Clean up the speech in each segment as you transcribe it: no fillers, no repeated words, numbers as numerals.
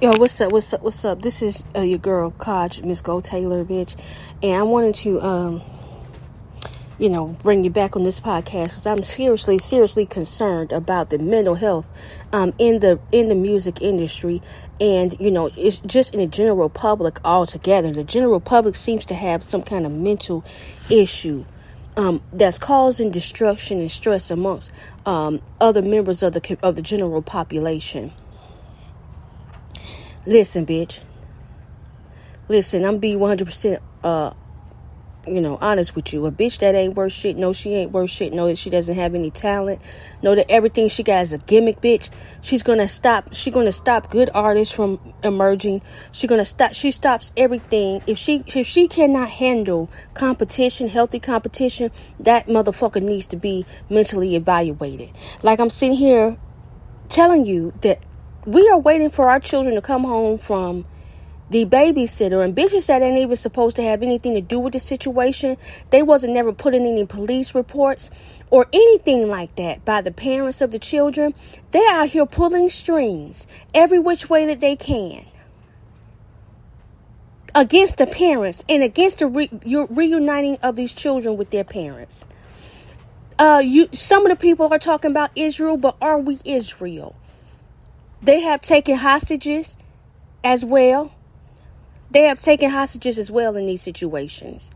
Yo, what's up? What's up? What's up? This is your girl, Koch, Miss Go Taylor, bitch, and I wanted to, bring you back on this podcast because I'm seriously concerned about the mental health, in the music industry, and it's just in the general public altogether. The general public seems to have some kind of mental issue. That's causing destruction and stress amongst other members of the general population. Listen, bitch. Listen, I'm be 100%, honest with you. A bitch that ain't worth shit, no, she ain't worth shit. Know that she doesn't have any talent. Know that everything she got is a gimmick, bitch. She's gonna stop good artists from emerging. She stops everything. If she cannot handle competition, healthy competition, that motherfucker needs to be mentally evaluated. Like I'm sitting here telling you that we are waiting for our children to come home from the babysitter, and bitches that ain't even supposed to have anything to do with the situation. They wasn't never put in any police reports or anything like that by the parents of the children. They out here pulling strings every which way that they can against the parents and against the reuniting of these children with their parents. Some of the people are talking about Israel, but are we Israel? They have taken hostages as well. They have taken hostages as well in these situations.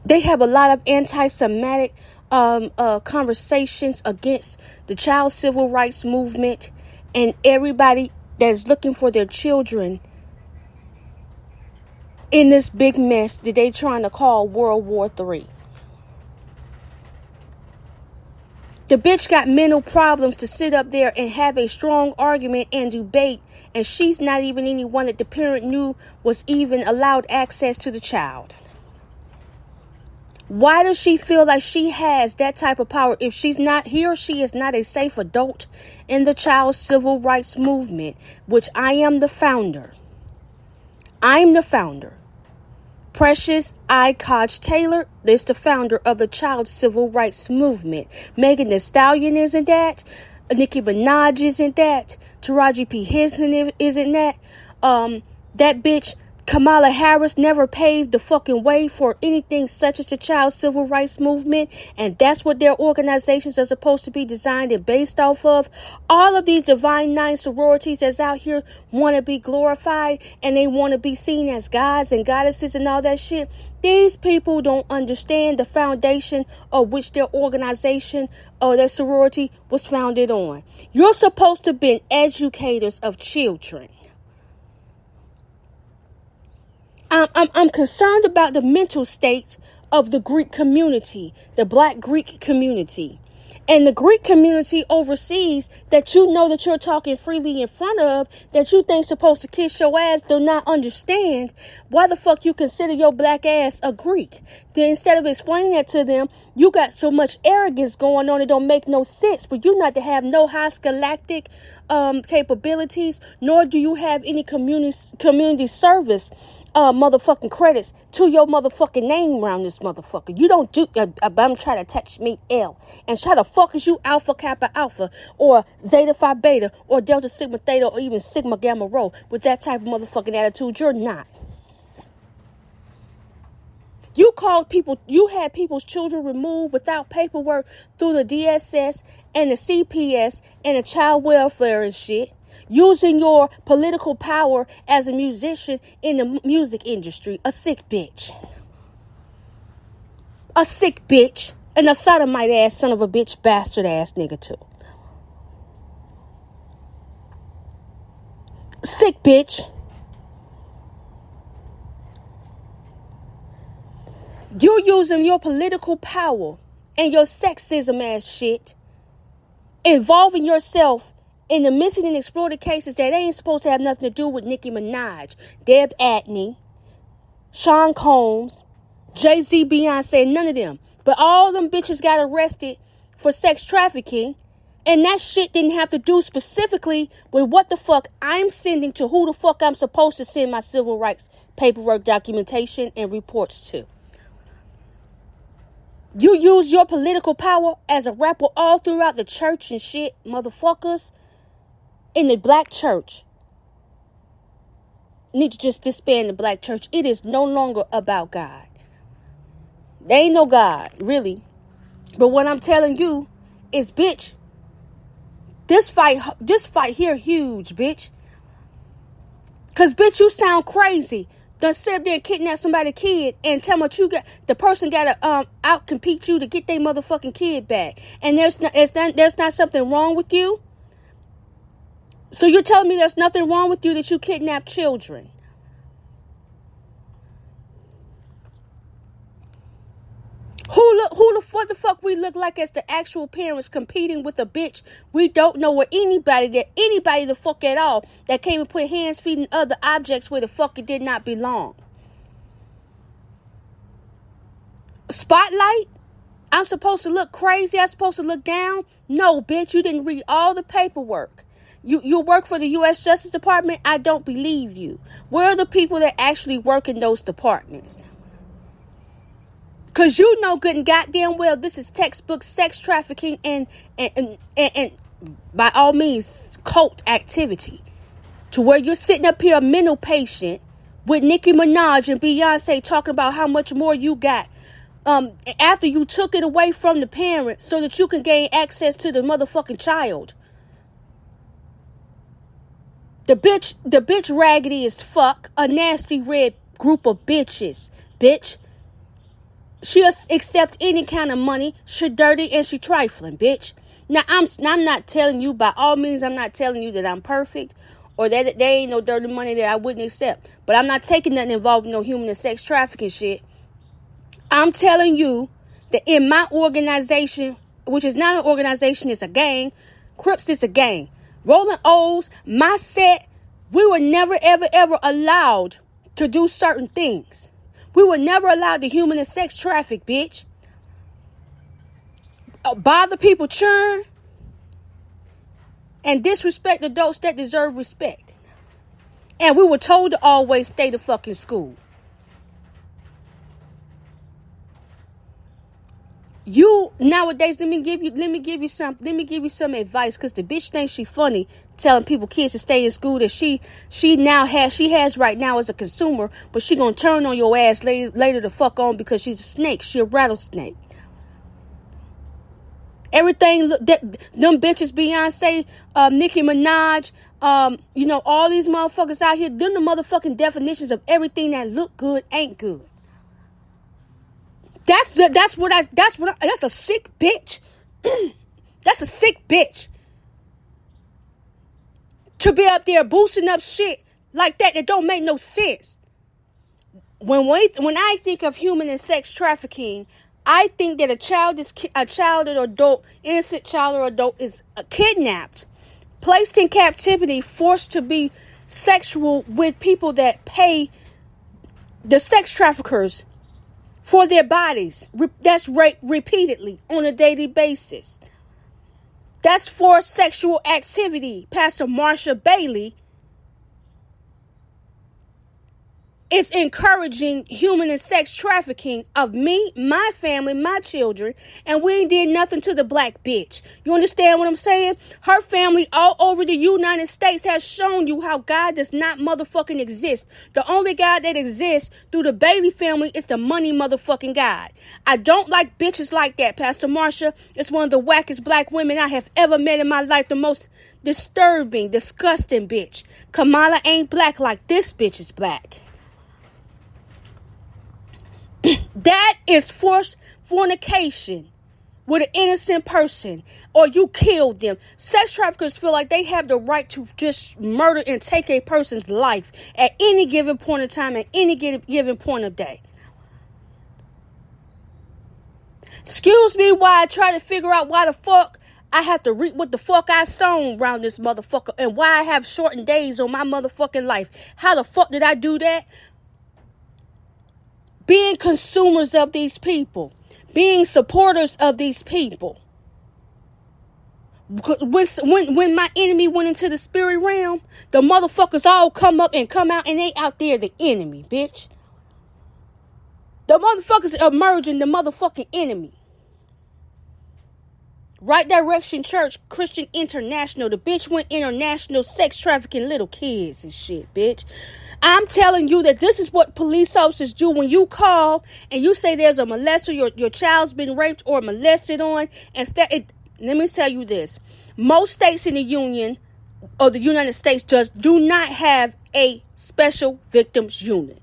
They have a lot of anti-Semitic conversations against the child civil rights movement and everybody that's looking for their children in this big mess that they trying to call World War III. The bitch got mental problems to sit up there and have a strong argument and debate, and she's not even anyone that the parent knew was even allowed access to the child. Why does she feel like she has that type of power if he or she is not a safe adult in the child civil rights movement, which I am the founder? I'm the founder. Precious I. Koch Taylor is the founder of the child civil rights movement. Megan Thee Stallion isn't that. Nicki Minaj isn't that. Taraji P. Henson isn't that. That bitch Kamala Harris never paved the fucking way for anything such as the child civil rights movement, and that's what their organizations are supposed to be designed and based off of. All of these Divine Nine sororities that's out here want to be glorified, and they want to be seen as gods and goddesses and all that shit. These people don't understand the foundation of which their organization or their sorority was founded on. You're supposed to be educators of children. I'm concerned about the mental state of the Greek community, the Black Greek community. And the Greek community overseas that you know that you're talking freely in front of, that you think supposed to kiss your ass, do not understand why the fuck you consider your black ass a Greek. Then instead of explaining that to them, you got so much arrogance going on, it don't make no sense for you not to have no high scholastic capabilities, nor do you have any community service motherfucking credits to your motherfucking name around this motherfucker. You don't do I'm trying to touch me L and try to focus you Alpha Kappa Alpha or Zeta Phi Beta or Delta Sigma Theta or even Sigma Gamma Rho with that type of motherfucking attitude. You're not. You had people's children removed without paperwork through the DSS and the CPS and the child welfare and shit, using your political power as a musician in the music industry. A sick bitch. A sick bitch. And a sodomite ass son of a bitch bastard ass nigga too. Sick bitch. You're using your political power and your sexism ass shit, involving yourself in the missing and exploited cases that ain't supposed to have nothing to do with Nicki Minaj, Deb Atney, Sean Combs, Jay-Z, Beyonce, none of them. But all them bitches got arrested for sex trafficking, and that shit didn't have to do specifically with what the fuck I'm sending to who the fuck I'm supposed to send my civil rights paperwork, documentation, and reports to. You use your political power as a rapper all throughout the church and shit, motherfuckers. in the black church need to just disband the black church. It is no longer about God. There ain't no God, really. But what I'm telling you is, bitch, this fight here huge, bitch. Cause bitch, you sound crazy. Done sit up there and kidnap somebody's kid and tell me the person gotta out compete you to get their motherfucking kid back. And there's not something wrong with you. So you're telling me there's nothing wrong with you that you kidnap children? What the fuck we look like as the actual parents competing with a bitch we don't know, or anybody the fuck at all that came and put hands, feet, and other objects where the fuck it did not belong. Spotlight? I'm supposed to look crazy? I'm supposed to look down? No, bitch, you didn't read all the paperwork. You work for the U.S. Justice Department? I don't believe you. Where are the people that actually work in those departments? Because you know good and goddamn well this is textbook sex trafficking and by all means cult activity. To where you're sitting up here a mental patient with Nicki Minaj and Beyonce talking about how much more you got after you took it away from the parent so that you can gain access to the motherfucking child. The bitch raggedy as fuck, a nasty red group of bitches, bitch. She'll accept any kind of money. She dirty and she trifling, bitch. Now, I'm not telling you, by all means, I'm not telling you that I'm perfect or that there ain't no dirty money that I wouldn't accept. But I'm not taking nothing involved in no human and sex trafficking shit. I'm telling you that in my organization, which is not an organization, it's a gang. Crips is a gang. Rolling O's, my set, we were never, ever, ever allowed to do certain things. We were never allowed to human and sex traffic, bitch. Bother people, churn, and disrespect adults that deserve respect. And we were told to always stay to fucking school. You nowadays, let me give you some advice, because the bitch thinks she funny telling people kids to stay in school that she has right now as a consumer, but she gonna turn on your ass later the fuck on because she's a snake. She a rattlesnake. Everything that them bitches, Beyonce, Nicki Minaj, all these motherfuckers out here, them the motherfucking definitions of everything that look good ain't good. That's a sick bitch. That's a sick bitch. To be up there boosting up shit like that don't make no sense. When I think of human and sex trafficking, I think that a child or adult, innocent child or adult is kidnapped, placed in captivity, forced to be sexual with people that pay the sex traffickers for their bodies. That's rape repeatedly on a daily basis. That's forced sexual activity. Pastor Marsha Bailey is encouraging human and sex trafficking of me, my family, my children, and we ain't did nothing to the black bitch. You understand what I'm saying? Her family all over the United States has shown you how God does not motherfucking exist. The only God that exists through the Bailey family is the money motherfucking God. I don't like bitches like that, Pastor Marsha. It's one of the wackest black women I have ever met in my life. The most disturbing, disgusting bitch. Kamala ain't black like this bitch is black. That is forced fornication with an innocent person, or you killed them. Sex traffickers feel like they have the right to just murder and take a person's life at any given point of time, at any given point of day. Excuse me while I try to figure out why the fuck I have to read what the fuck I sown around this motherfucker, and why I have shortened days on my motherfucking life. How the fuck did I do that? Being consumers of these people. Being supporters of these people. When my enemy went into the spirit realm, the motherfuckers all come up and come out, and they out there the enemy, bitch. The motherfuckers emerging the motherfucking enemy. Right Direction Church, Christian International. The bitch went international sex trafficking little kids and shit, bitch. I'm telling you that this is what police officers do when you call and you say there's a molester, your child's been raped or molested on. Let me tell you this. Most states in the Union or the United States just do not have a special victims unit.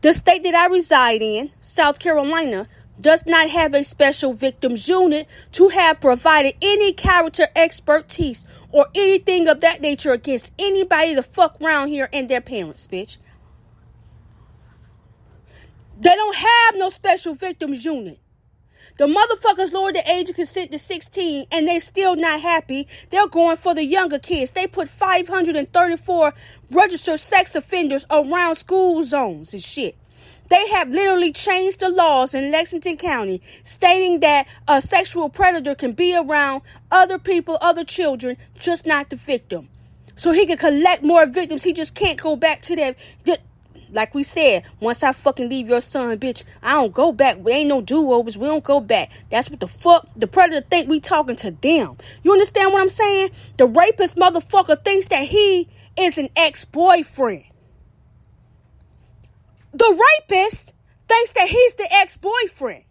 The state that I reside in, South Carolina, does not have a special victims unit to have provided any character expertise or anything of that nature against anybody the fuck around here and their parents, bitch. They don't have no special victims unit. The motherfuckers lowered the age of consent to 16 and they still not happy. They're going for the younger kids. They put 534 registered sex offenders around school zones and shit. They have literally changed the laws in Lexington County, stating that a sexual predator can be around other people, other children, just not the victim. So he can collect more victims. He just can't go back to that. Like we said, once I fucking leave your son, bitch, I don't go back. We ain't no do-overs. We don't go back. That's what the fuck the predator think we talking to them. You understand what I'm saying? The rapist motherfucker thinks that he is an ex-boyfriend. The rapist thinks that he's the ex-boyfriend.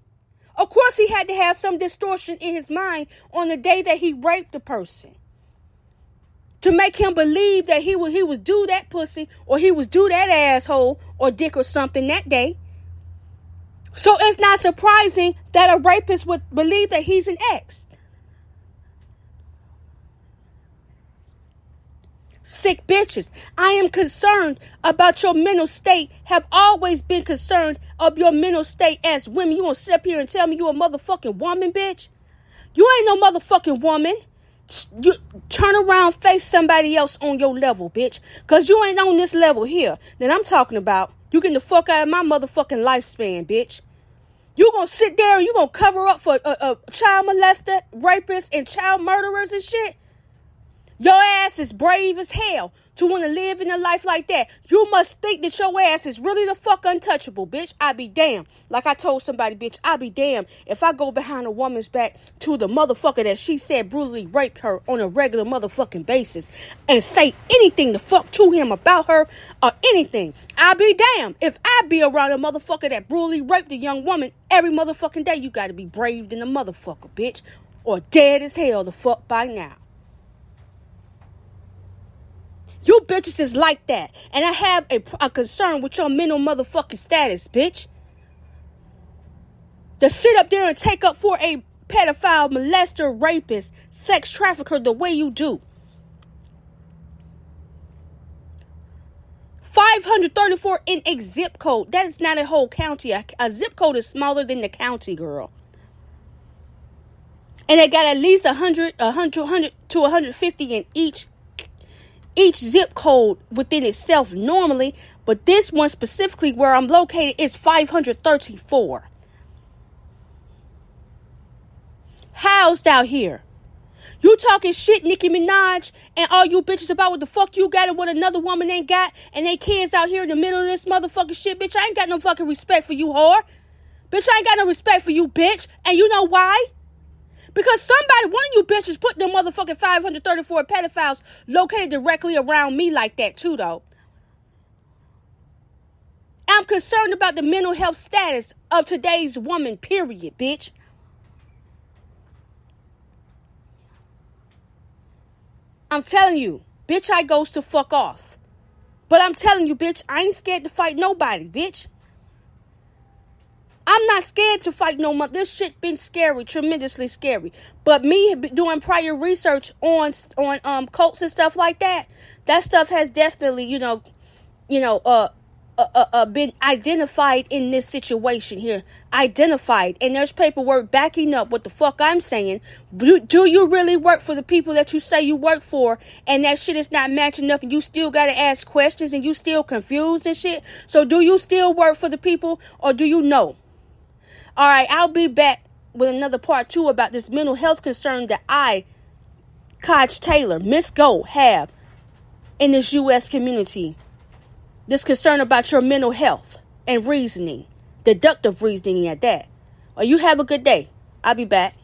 Of course, he had to have some distortion in his mind on the day that he raped the person to make him believe that he was do that pussy or he was do that asshole or dick or something that day. So it's not surprising that a rapist would believe that he's an ex. Sick bitches. I am concerned about your mental state. Have always been concerned of your mental state as women. You gonna sit up here and tell me you a motherfucking woman, bitch? You ain't no motherfucking woman. You turn around, face somebody else on your level, bitch. Cause you ain't on this level here that I'm talking about. You getting the fuck out of my motherfucking lifespan, bitch. You gonna sit there and you gonna cover up for a child molester, rapists, and child murderers and shit? Your ass is brave as hell to want to live in a life like that. You must think that your ass is really the fuck untouchable, bitch. I be damned. Like I told somebody, bitch, I be damned if I go behind a woman's back to the motherfucker that she said brutally raped her on a regular motherfucking basis and say anything the fuck to him about her or anything. I be damned if I be around a motherfucker that brutally raped a young woman every motherfucking day. You got to be brave than a motherfucker, bitch, or dead as hell the fuck by now. You bitches is like that. And I have a concern with your mental motherfucking status, bitch. To sit up there and take up for a pedophile, molester, rapist, sex trafficker the way you do. 534 in a zip code. That is not a whole county. A zip code is smaller than the county, girl. And they got at least 100 to 150 in each zip code within itself normally, but this one specifically where I'm located is 534. Housed out here. You talking shit, Nicki Minaj, and all you bitches about what the fuck you got and what another woman ain't got, and they kids out here in the middle of this motherfucking shit, bitch. I ain't got no fucking respect for you, whore. Bitch, I ain't got no respect for you, bitch. And you know why? Because one of you bitches put them motherfucking 534 pedophiles located directly around me like that too, though. I'm concerned about the mental health status of today's woman, period, bitch. I'm telling you, bitch, I goes to fuck off. But I'm telling you, bitch, I ain't scared to fight nobody, bitch. I'm not scared to fight no more. This shit been scary, tremendously scary. But me doing prior research on cults and stuff like that, that stuff has definitely, been identified in this situation here. Identified. And there's paperwork backing up what the fuck I'm saying. Do you really work for the people that you say you work for, and that shit is not matching up, and you still got to ask questions, and you still confused and shit? So do you still work for the people, or do you know? All right, I'll be back with another part 2 about this mental health concern that I, Koch Taylor, Miss Go, have in this U.S. community. This concern about your mental health and reasoning, deductive reasoning at that. Or you have a good day. I'll be back.